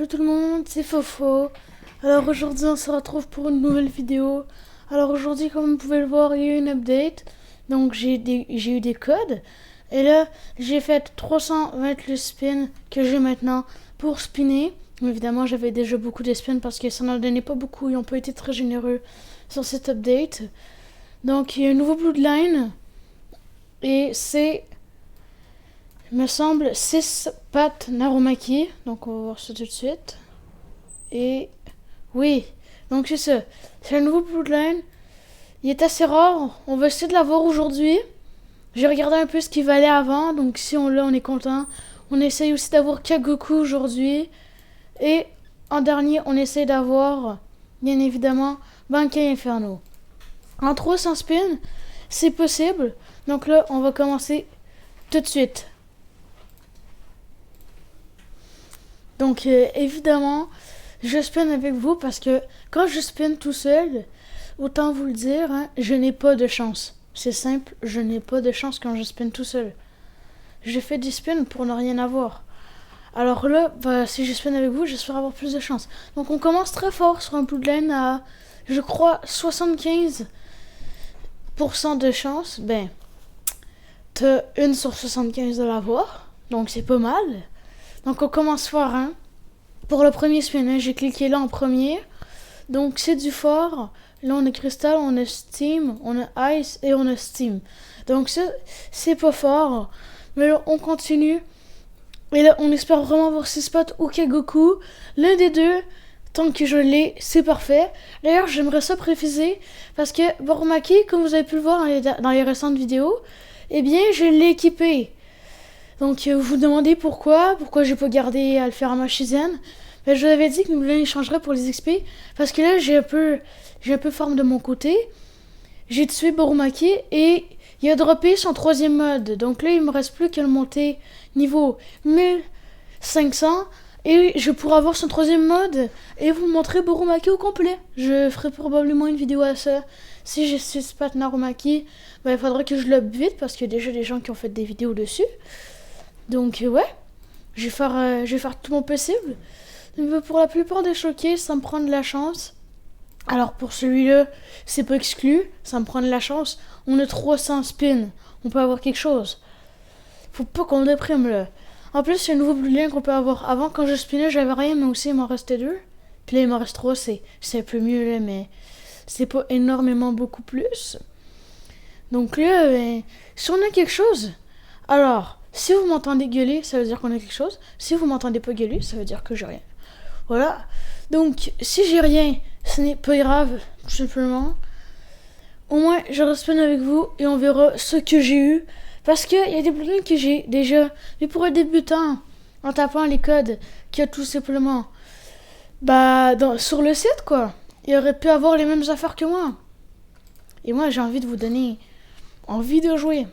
Salut tout le monde, c'est Fofo. Alors aujourd'hui on se retrouve pour une nouvelle vidéo. Alors aujourd'hui comme vous pouvez le voir il y a eu une update. Donc j'ai eu des codes. Et là j'ai fait 320 le spin que j'ai maintenant pour spinner. Évidemment j'avais déjà beaucoup de spins parce que ça n'en donnait pas beaucoup. Ils n'ont pas été très généreux sur cette update. Donc il y a un nouveau Bloodline. Et c'est... il me semble 6 pattes Narumaki. Donc on va voir ça tout de suite. Et oui, donc c'est ça. C'est un nouveau Bloodline. Il est assez rare. On va essayer de l'avoir aujourd'hui. J'ai regardé un peu ce qu'il valait avant. Donc si on l'a, on est content. On essaye aussi d'avoir Kagoku aujourd'hui. Et en dernier, on essaye d'avoir, bien évidemment, Bankai Inferno. En 300 spins, c'est possible. Donc là, on va commencer tout de suite. Donc évidemment, je spin avec vous parce que quand je spin tout seul, autant vous le dire, hein, je n'ai pas de chance. C'est simple, je n'ai pas de chance quand je spin tout seul. J'ai fait des spins pour ne rien avoir. Alors là, si je spin avec vous, j'espère avoir plus de chance. Donc on commence très fort sur un Bloodline à, je crois, 75% de chance. Ben, t'as 1 sur 75 de l'avoir. Donc c'est pas mal. Donc on commence fort, hein. Pour le premier spin, hein, j'ai cliqué là en premier. Donc c'est du fort. Là on a cristal, on a steam, on a ice et on a steam. Donc ça, c'est pas fort. Mais là on continue. Et là on espère vraiment avoir 6 spots ou Kagoku. L'un des deux, tant que je l'ai, c'est parfait. D'ailleurs j'aimerais ça préciser. Parce que Boromaki, comme vous avez pu le voir dans les récentes vidéos, eh bien je l'ai équipé. Donc vous vous demandez pourquoi j'ai pas gardé à le faire à ma Shizen. Mais je vous avais dit que nous l'échangerait pour les XP. Parce que là j'ai un peu farm de mon côté. J'ai tué Boromaki et il a droppé son 3e mode. Donc là il me reste plus qu'à le monter niveau 1500. Et je pourrai avoir son 3e mode et vous montrer Boromaki au complet. Je ferai probablement une vidéo à ça. Si j'ai 6 pattes Narumaki, il faudra que je l'up vite parce qu'il y a déjà des gens qui ont fait des vidéos dessus. Donc ouais, je vais faire tout mon possible. Mais pour la plupart des choqués, ça me prend de la chance. Alors pour celui-là, c'est pas exclu, ça me prend de la chance. On a 300 spins, on peut avoir quelque chose. Faut pas qu'on déprime là. En plus, c'est un nouveau Bloodline qu'on peut avoir. Avant, quand je spinais, j'avais rien, mais aussi il m'en restait 2. Puis là, il m'en reste 3, c'est un peu mieux là, mais c'est pas énormément beaucoup plus. Donc là, si on a quelque chose, alors... si vous m'entendez gueuler, ça veut dire qu'on a quelque chose. Si vous m'entendez pas gueuler, ça veut dire que j'ai rien. Voilà. Donc, si j'ai rien, ce n'est pas grave, tout simplement. Au moins, je respecte avec vous et on verra ce que j'ai eu. Parce qu'il y a des plugins que j'ai déjà. Mais pour un débutant, en tapant les codes, qui a tout simplement... sur le site, quoi. Il aurait pu avoir les mêmes affaires que moi. Et moi, j'ai envie de vous donner envie de jouer.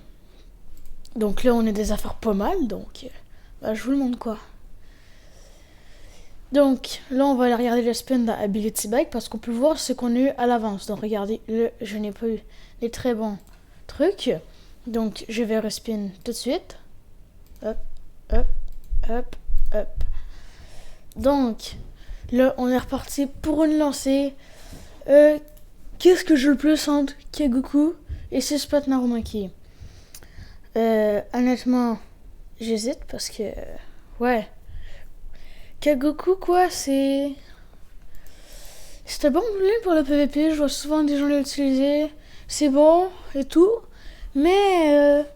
Donc là, on a des affaires pas mal, donc je vous le montre quoi. Donc là, on va aller regarder le spin dans Ability Bike parce qu'on peut voir ce qu'on a eu à l'avance. Donc regardez, là, je n'ai pas eu les très bons trucs. Donc je vais respin tout de suite. Hop, hop, hop, hop. Donc là, on est reparti pour une lancée. Qu'est-ce que je le plus entre Kagoku et 6 pattes Narumaki? Honnêtement, j'hésite parce que, ouais, Kagoku quoi, c'est un bon moulin pour le PVP. Je vois souvent des gens l'utiliser, c'est bon et tout, mais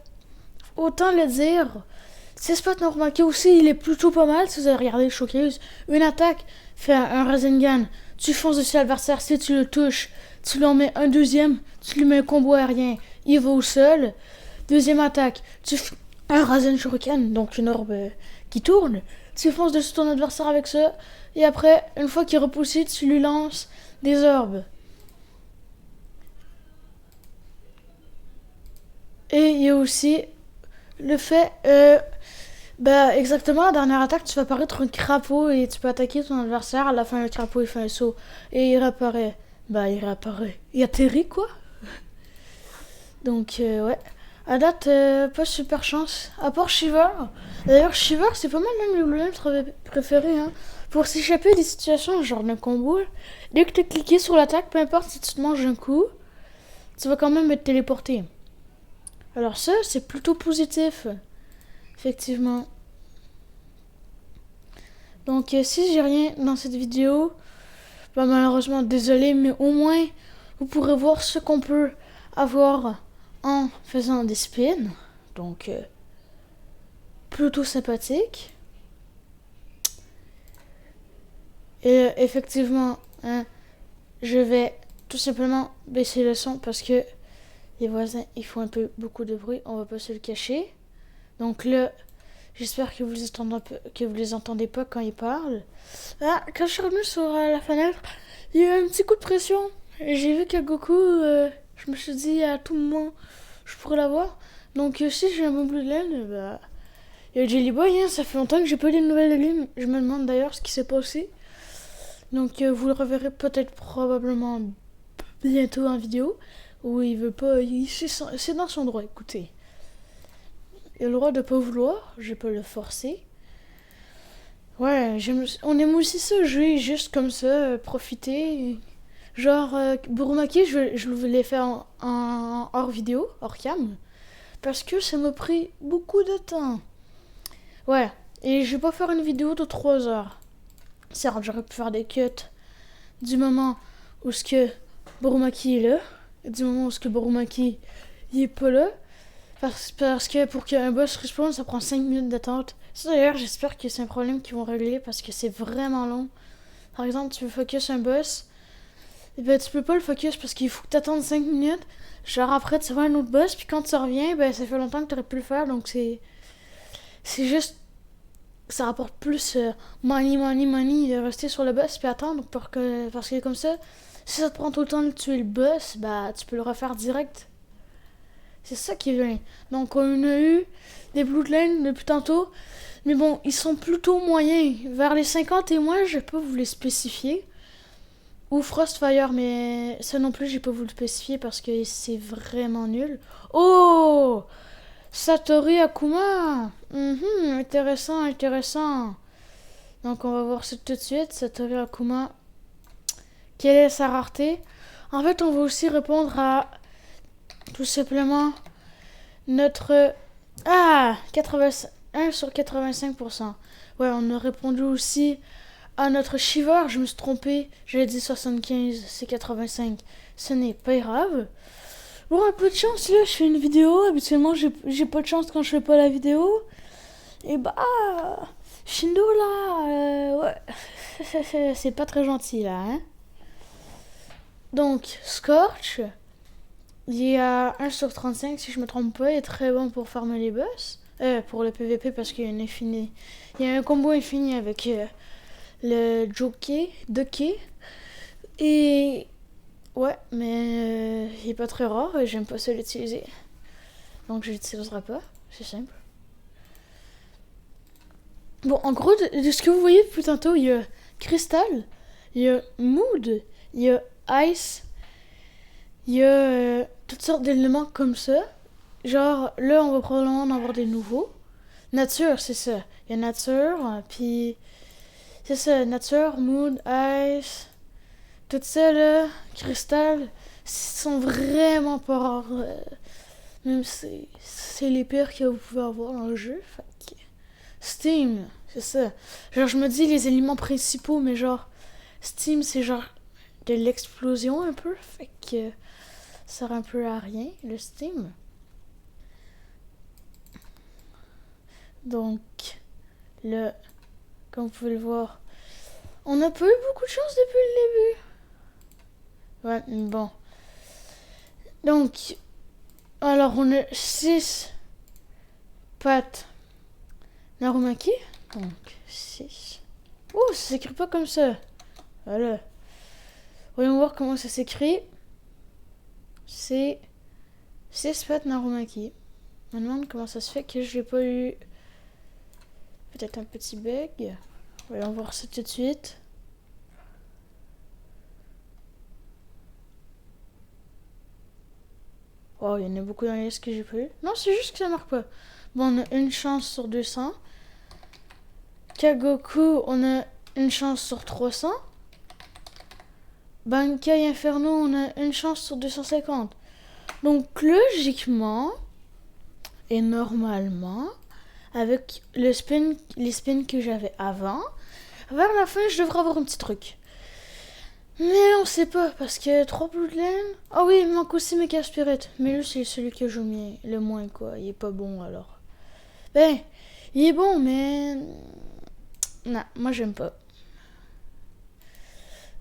autant le dire, c'est Spot Narumaki aussi, il est plutôt pas mal. Si vous avez regardé le showcase, une attaque fait un Rasengan, tu fonces dessus l'adversaire, si tu le touches, tu lui en mets un deuxième, tu lui mets un combo aérien, il va au sol. Deuxième attaque, tu fais un Rasen Shuriken, donc une orbe qui tourne. Tu fonces dessus ton adversaire avec ça. Et après, une fois qu'il est repoussé, tu lui lances des orbes. Et il y a aussi le fait... exactement, la dernière attaque, tu fais apparaître un crapaud et tu peux attaquer ton adversaire. À la fin, le crapaud, il fait un saut. Et il réapparaît. Il réapparaît. Il atterrit, quoi. Donc, ouais. À date, pas super chance. À part Shiver. D'ailleurs, Shiver, c'est pas mal même le Golem préféré. Hein. Pour s'échapper des situations genre d'un combo, dès que tu as cliqué sur l'attaque, peu importe si tu te manges un coup, tu vas quand même être téléporté. Alors ça, c'est plutôt positif. Effectivement. Donc si j'ai rien dans cette vidéo, bah, malheureusement désolé, mais au moins vous pourrez voir ce qu'on peut avoir en faisant des spins. Donc plutôt sympathique. Et effectivement, hein, je vais tout simplement baisser le son parce que les voisins ils font un peu beaucoup de bruit, on va pas se le cacher. Donc là, j'espère que vous les entendez pas quand ils parlent. Ah, quand je suis revenu sur la fenêtre, il y a eu un petit coup de pression. Et j'ai vu que Goku, je me suis dit à tout moment, je pourrais l'avoir. Donc si j'ai un bon bleu de laine, bah, il y a Jelly Boy, hein, ça fait longtemps que j'ai pas eu de nouvelles de lui. Je me demande d'ailleurs ce qui s'est passé. Donc vous le reverrez peut-être probablement bientôt en vidéo. Où il veut pas, c'est dans son droit, écoutez. Il a le droit de pas vouloir, je peux le forcer. Ouais, on aime aussi ça, jouer juste comme ça, profiter. Genre, Burumaki, je le voulais faire en hors vidéo, hors cam, parce que ça m'a pris beaucoup de temps. Ouais, et je vais pas faire une vidéo de 3 heures. Certes, j'aurais pu faire des cuts du moment où ce que Burumaki est là, et du moment où ce que Burumaki il est pas là, parce que pour qu'un boss respawn, ça prend 5 minutes d'attente. Ça d'ailleurs, j'espère que c'est un problème qu'ils vont régler parce que c'est vraiment long. Par exemple, tu veux focus un boss, et ben tu peux pas le focus parce qu'il faut que t'attendes 5 minutes. Genre après, tu vas un autre boss, puis quand tu reviens, ben ça fait longtemps que t'aurais pu le faire, donc c'est juste. Ça rapporte plus money de rester sur le boss puis attendre parce que comme ça, si ça te prend tout le temps de tuer le boss, bah tu peux le refaire direct. C'est ça qui est bien. Donc on a eu des Bloodlines depuis tantôt. Mais bon, ils sont plutôt moyens. Vers les 50 et moins, je peux vous les spécifier. Ou Frostfire, mais ça non plus, j'ai pas voulu le spécifier parce que c'est vraiment nul. Oh, Satori Akuma. Intéressant, intéressant. Donc on va voir ça tout de suite. Satori Akuma. Quelle est sa rareté? En fait, on va aussi répondre à tout simplement notre... Ah, 81 sur 85%. Ouais, on a répondu aussi à notre Shiver. Je me suis trompé. J'avais dit 75, c'est 85. Ce n'est pas grave. Bon, un peu de chance là, je fais une vidéo. Habituellement, j'ai pas de chance quand je fais pas la vidéo. Et bah, Shindo là, ouais, c'est pas très gentil là, hein. Donc, Scorch, il est à 1 sur 35 si je me trompe pas, il est très bon pour farmer les boss. Pour le PVP parce qu'il y a une infinie. Il y a un combo infini avec le Doke. Et ouais, mais il est pas très rare et j'aime pas ça l'utiliser. Donc je l'utiliserai pas, c'est simple. Bon, en gros, de ce que vous voyez depuis tantôt, il y a Crystal, il y a Mood, il y a Ice, il y a toutes sortes d'éléments comme ça. Genre, là, on va probablement en avoir des nouveaux. Nature, c'est ça. Il y a Nature, puis... C'est ça, Nature, Mood, Ice... Tout ça, là, Crystal, ils sont vraiment pas rares. Même si c'est les pires que vous pouvez avoir dans le jeu. Fait que... Steam, c'est ça. Genre, je me dis les éléments principaux, mais genre... Steam, c'est genre de l'explosion un peu. Fait que... Ça sert un peu à rien, le Steam. Donc, là, comme vous pouvez le voir, on n'a pas eu beaucoup de chance depuis le début. Ouais, bon. Donc, alors on a 6 pattes Narumaki. Donc, 6. Oh, ça s'écrit pas comme ça. Voilà. Voyons voir comment ça s'écrit. C'est 6 pattes Narumaki. Je me demande comment ça se fait que j'ai pas eu... Peut-être un petit bug. Voyons voir ça tout de suite. Oh, il y en a beaucoup dans les listes que j'ai pas eu. Non, c'est juste que ça marque pas. Bon, on a une chance sur 200. Kagoku, on a une chance sur 300. Bankai Inferno, on a une chance sur 250. Donc, logiquement, et normalement, avec les spins que j'avais avant, vers la fin, je devrais avoir un petit truc. Mais on sait pas, parce que 3 Bloodline... Ah oui, il me manque aussi Mecha Spirit. Mais lui, c'est celui que je mets le moins, quoi. Il est pas bon, alors. Ben, il est bon, mais... Non, moi, j'aime pas.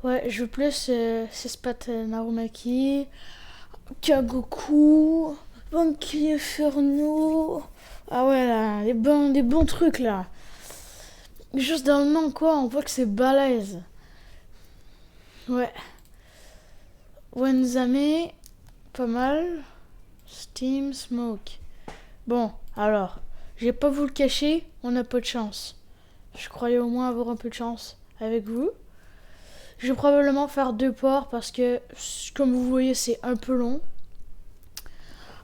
Ouais, je veux plus Sespat Narumaki, Kagoku, Bankai Inferno... Ah ouais, là, des bons trucs, là. Juste dans le nom, quoi, on voit que c'est balèze. Ouais. Wenzame, pas mal. Steam Smoke. Bon, alors, je vais pas vous le cacher, on n'a pas de chance. Je croyais au moins avoir un peu de chance avec vous. Je vais probablement faire 2 ports parce que, comme vous voyez, c'est un peu long.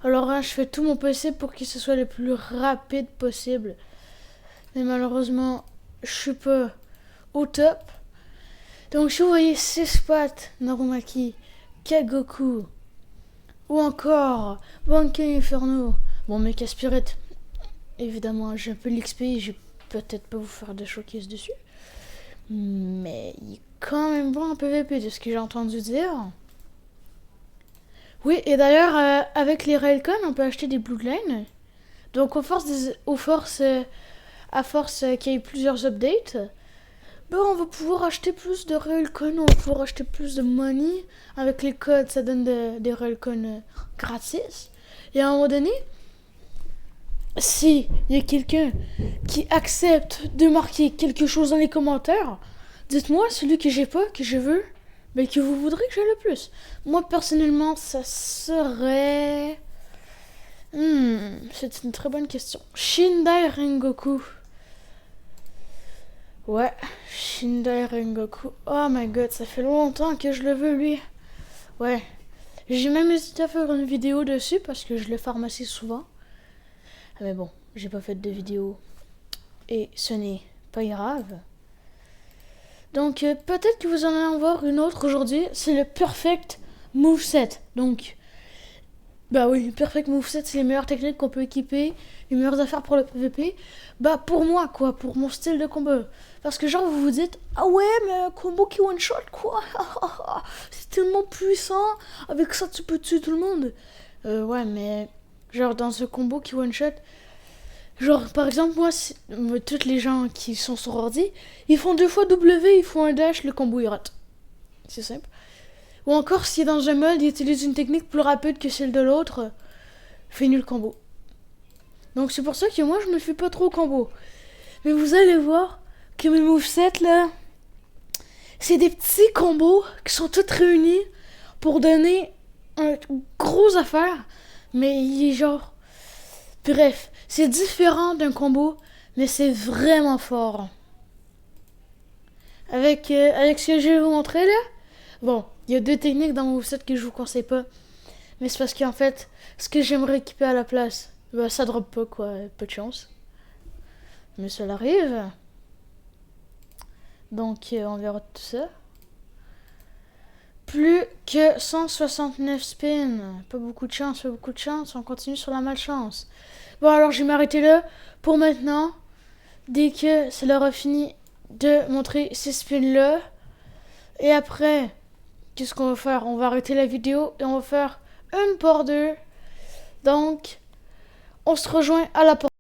Alors, hein, je fais tout mon possible pour que ce soit le plus rapide possible. Mais malheureusement, je suis pas au top. Donc, si vous voyez Sespat Narumaki, Kagoku, ou encore Bankai Inferno. Bon, Mecha Spirit, évidemment, j'ai un peu l'XP, je vais peut-être pas vous faire de showcase dessus. Mais il est quand même bon en PVP, de ce que j'ai entendu dire. Oui, et d'ailleurs, avec les Railcon, on peut acheter des Bloodlines. Donc, à force qu'il y ait plusieurs updates, ben, on va pouvoir acheter plus de Railcon, on va pouvoir acheter plus de money. Avec les codes, ça donne des Railcon gratis. Et à un moment donné, si il y a quelqu'un qui accepte de marquer quelque chose dans les commentaires, dites-moi celui que j'ai pas, que je veux, mais que vous voudrez que j'ai le plus. Moi, personnellement, ça serait... c'est une très bonne question. Shindai Rengoku. Ouais, Shindai Rengoku. Oh my god, ça fait longtemps que je le veux, lui. Ouais. J'ai même hésité à faire une vidéo dessus parce que je le farm assez souvent. Mais bon, j'ai pas fait de vidéo. Et ce n'est pas grave. Donc, peut-être que vous en allez en voir une autre aujourd'hui. C'est le Perfect Moveset. Donc, bah oui, Perfect Moveset, c'est les meilleures techniques qu'on peut équiper. Les meilleures affaires pour le PVP. Bah, pour moi, quoi. Pour mon style de combo. Parce que genre, vous vous dites, ah ouais, mais un combo qui one-shot, quoi. C'est tellement puissant. Avec ça, tu peux tuer tout le monde. Ouais, mais genre, dans ce combo qui one-shot, genre, par exemple, moi, toutes les gens qui sont sur ordi, ils font 2 fois W, ils font un dash, le combo, il rate. C'est simple. Ou encore, si dans un mode, il utilise une technique plus rapide que celle de l'autre, fait nul combo. Donc, c'est pour ça que moi, je me fais pas trop combo. Mais vous allez voir que mes movesets, là, c'est des petits combos qui sont tous réunis pour donner un gros affaire. Mais il est genre... Bref, c'est différent d'un combo, mais c'est vraiment fort. Avec ce que je vais vous montrer là, bon, il y a 2 techniques dans mon moveset que je vous conseille pas. Mais c'est parce qu'en fait, ce que j'aimerais équiper à la place, bah ça drop pas quoi, peu de chance. Mais ça arrive. Donc on verra tout ça. Plus que 169 spins. Pas beaucoup de chance, pas beaucoup de chance. On continue sur la malchance. Bon, alors je vais m'arrêter là pour maintenant. Dès que ça leur a fini de montrer ces spins-là. Et après, qu'est-ce qu'on va faire? On va arrêter la vidéo et on va faire une par 2. Donc, on se rejoint à la porte.